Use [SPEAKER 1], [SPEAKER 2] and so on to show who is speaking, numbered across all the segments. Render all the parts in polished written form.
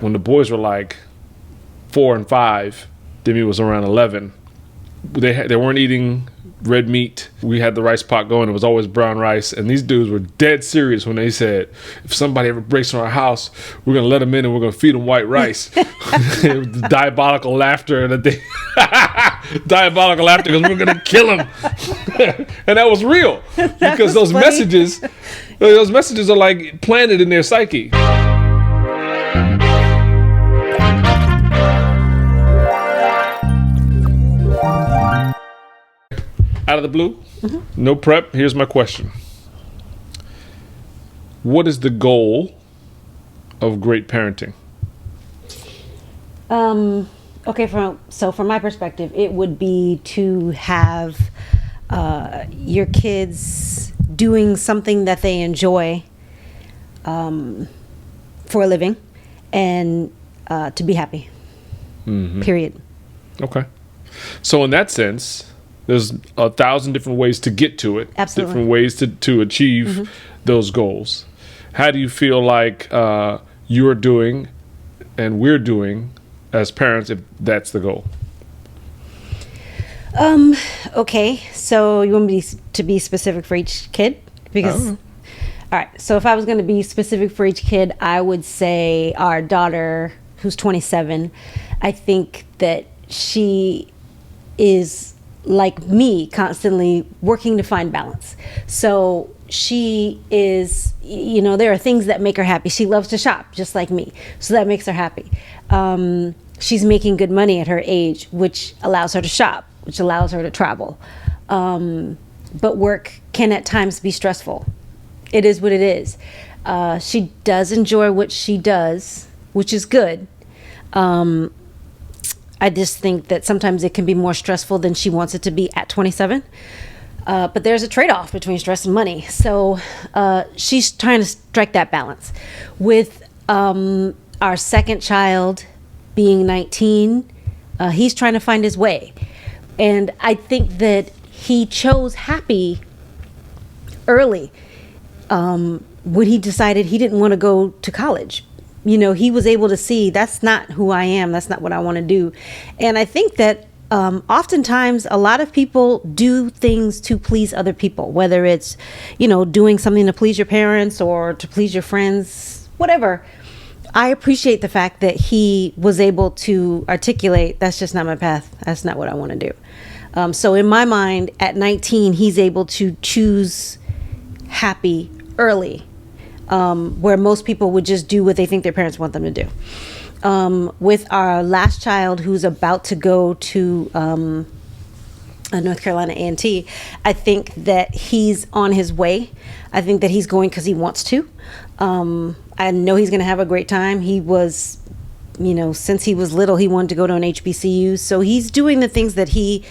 [SPEAKER 1] When the boys were like 4 and 5, Demi was around 11. They weren't eating red meat. We had the rice pot going. It was always brown rice. And these dudes were dead serious when they said, if somebody ever breaks in our house, we're going to let them in and we're going to feed them white rice. Diabolical laughter. Diabolical laughter because we're going to kill them. And that was real. Because those messages are like planted in their psyche. Out of the blue, no prep. Here's my question. What is the goal of great parenting?
[SPEAKER 2] Okay, from my perspective, it would be to have your kids doing something that they enjoy for a living and to be happy. Period.
[SPEAKER 1] Okay. So in that sense, there's 1,000 different ways to get to it.
[SPEAKER 2] Absolutely.
[SPEAKER 1] Different ways to achieve those goals. How do you feel like you're doing and we're doing as parents if that's the goal?
[SPEAKER 2] Okay, so you want me to be specific for each kid? Because, all right, so if I was going to be specific for each kid, I would say our daughter, who's 27, I think that she is like me, constantly working to find balance. So she is, there are things that make her happy. She loves to shop, just like me. So that makes her happy. She's making good money at her age, which allows her to shop, which allows her to travel. But work can at times be stressful. It is what it is. She does enjoy what she does, which is good. I just think that sometimes it can be more stressful than she wants it to be at 27. But there's a trade-off between stress and money. So she's trying to strike that balance. With our second child being 19, he's trying to find his way. And I think that he chose happy early when he decided he didn't want to go to college. He was able to see that's not who I am. That's not what I want to do. And I think that oftentimes a lot of people do things to please other people, whether it's, doing something to please your parents or to please your friends, whatever. I appreciate the fact that he was able to articulate, that's just not my path. That's not what I want to do. So in my mind, at 19, he's able to choose happy early. Where most people would just do what they think their parents want them to do. With our last child, who's about to go to North Carolina A&T, I think that he's on his way. I think that he's going because he wants to. I know he's going to have a great time. He was, since he was little, he wanted to go to an HBCU. So he's doing the things that he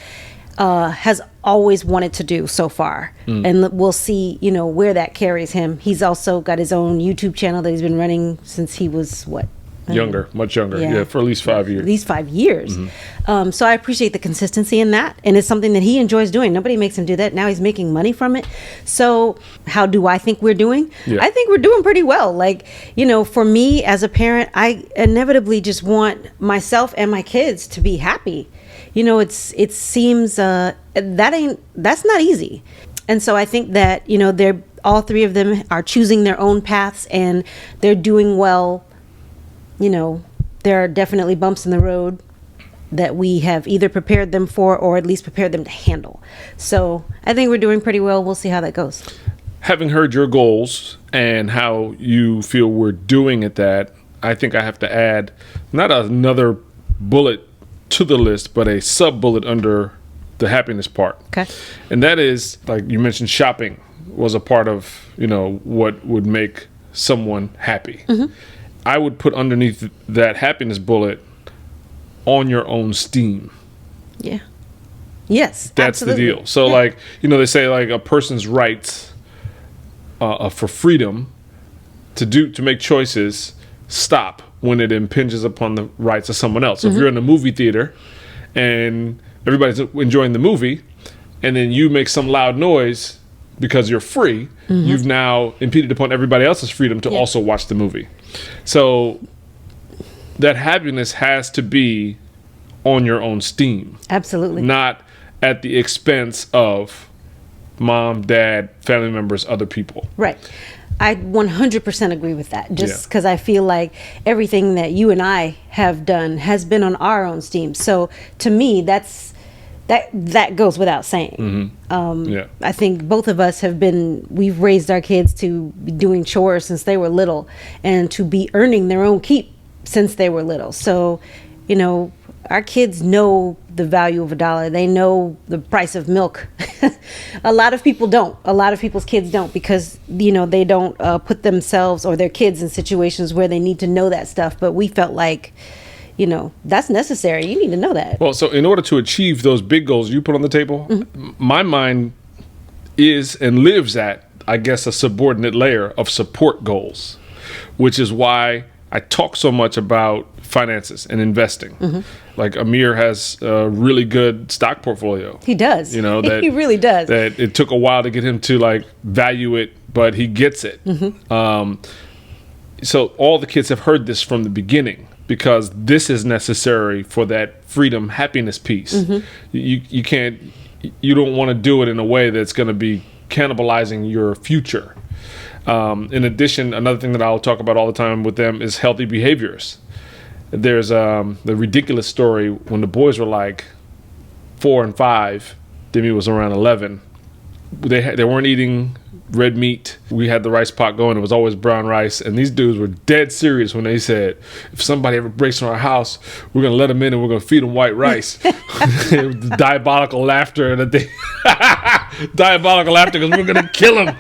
[SPEAKER 2] has always wanted to do so far. And we'll see, where that carries him. He's also got his own YouTube channel that he's been running since he was, much younger. Yeah, for at least 5 years. At least 5 years. So I appreciate the consistency in that. And it's something that he enjoys doing. Nobody makes him do that. Now he's making money from it. So how do I think we're doing? Yeah. I think we're doing pretty well. For me as a parent, I inevitably just want myself and my kids to be happy. It seems that's not easy. And so I think that, they're all three of them are choosing their own paths and they're doing well. There are definitely bumps in the road that we have either prepared them for or at least prepared them to handle. So I think we're doing pretty well. We'll see how that goes.
[SPEAKER 1] Having heard your goals and how you feel we're doing at that, I think I have to add not another bullet to the list, but a sub-bullet under the happiness part.
[SPEAKER 2] Okay.
[SPEAKER 1] And that is, like you mentioned, shopping was a part of, what would make someone happy. I would put underneath that happiness bullet on your own steam.
[SPEAKER 2] Yeah. Yes,
[SPEAKER 1] that's absolutely the deal. So they say a person's rights for freedom to make choices stop when it impinges upon the rights of someone else. So if you're in a movie theater and everybody's enjoying the movie and then you make some loud noise because you're free, you've now impeded upon everybody else's freedom to also watch the movie. So that happiness has to be on your own steam,
[SPEAKER 2] Absolutely.
[SPEAKER 1] not at the expense of mom, dad, family members, other people.
[SPEAKER 2] Right. I 100% agree with that, just
[SPEAKER 1] Yeah.
[SPEAKER 2] because I feel like everything that you and I have done has been on our own steam. So to me, that goes without saying.
[SPEAKER 1] Yeah.
[SPEAKER 2] I think both of us we've raised our kids to be doing chores since they were little and to be earning their own keep since they were little. So, our kids know the value of a dollar. They know the price of milk. A lot of people don't. A lot of people's kids don't, because, they don't put themselves or their kids in situations where they need to know that stuff. But we felt like, that's necessary. You need to know that.
[SPEAKER 1] Well, so in order to achieve those big goals you put on the table, my mind is and lives at, I guess, a subordinate layer of support goals, which is why I talk so much about finances and investing. Like Amir has a really good stock portfolio.
[SPEAKER 2] He does.
[SPEAKER 1] That
[SPEAKER 2] He really does.
[SPEAKER 1] That it took a while to get him to value it, but he gets it. So all the kids have heard this from the beginning, because this is necessary for that freedom, happiness piece. You can't, you don't want to do it in a way that's going to be cannibalizing your future. In addition, another thing that I'll talk about all the time with them is healthy behaviors. There's the ridiculous story when the boys were like 4 and 5, Demi was around 11. They weren't eating red meat. We had the rice pot going. It was always brown rice. And these dudes were dead serious when they said, if somebody ever breaks into our house, we're going to let them in and we're going to feed them white rice. Diabolical laughter. And diabolical laughter, because we're going to kill them.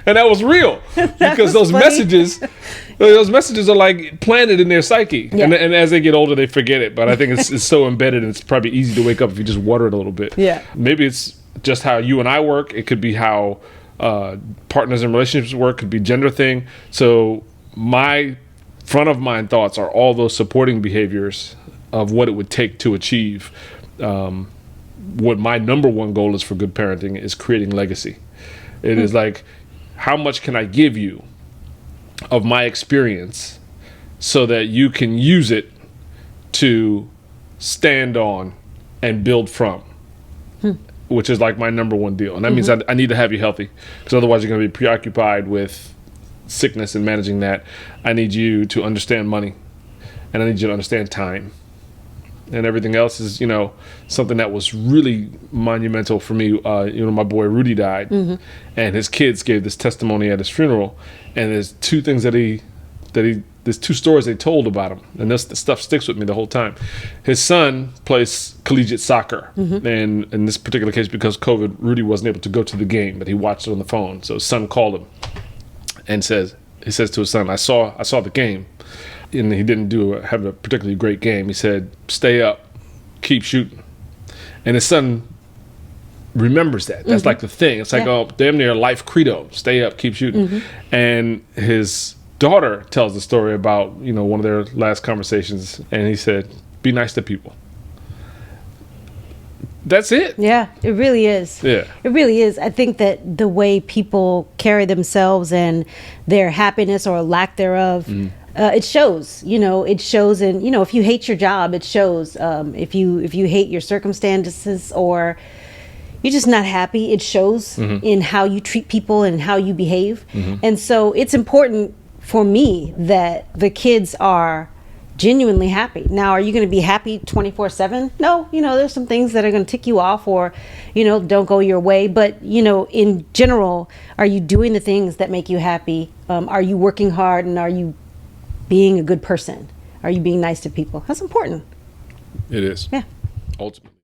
[SPEAKER 1] And that was real. Because those messages are like planted in their psyche.
[SPEAKER 2] Yeah.
[SPEAKER 1] And as they get older, they forget it. But I think it's so embedded, and it's probably easy to wake up if you just water it a little bit.
[SPEAKER 2] Yeah.
[SPEAKER 1] Maybe it's just how you and I work. It could be how partners in relationships work. Could be gender thing. So my front of mind thoughts are all those supporting behaviors of what it would take to achieve what my number one goal is for good parenting, is creating legacy. It is like, how much can I give you of my experience so that you can use it to stand on and build from, which is like my number one deal. And that means I need to have you healthy, because otherwise you're going to be preoccupied with sickness and managing that. I need you to understand money, and I need you to understand time. And everything else is, something that was really monumental for me. My boy Rudy died, and his kids gave this testimony at his funeral. And there's two things there's two stories they told about him, and this stuff sticks with me the whole time. His son plays collegiate soccer, and in this particular case, because COVID, Rudy wasn't able to go to the game, but he watched it on the phone. So his son called him and he says to his son, I saw the game. And he didn't have a particularly great game. He said, stay up, keep shooting. And his son remembers that. That's like the thing. It's like, damn near life credo. Stay up, keep shooting. And his daughter tells the story about, one of their last conversations. And he said, be nice to people. That's it.
[SPEAKER 2] Yeah, it really is.
[SPEAKER 1] Yeah.
[SPEAKER 2] It really is. I think that the way people carry themselves and their happiness or lack thereof, it shows. It shows in, if you hate your job, it shows. If you hate your circumstances, or you're just not happy, it shows in how you treat people and how you behave. And so it's important for me that the kids are genuinely happy. Now, are you going to be happy 24/7? No, there's some things that are going to tick you off, or, don't go your way. But, in general, are you doing the things that make you happy? Are you working hard, and are you being a good person? Are you being nice to people? That's important.
[SPEAKER 1] It is.
[SPEAKER 2] Yeah.
[SPEAKER 1] Ultimately.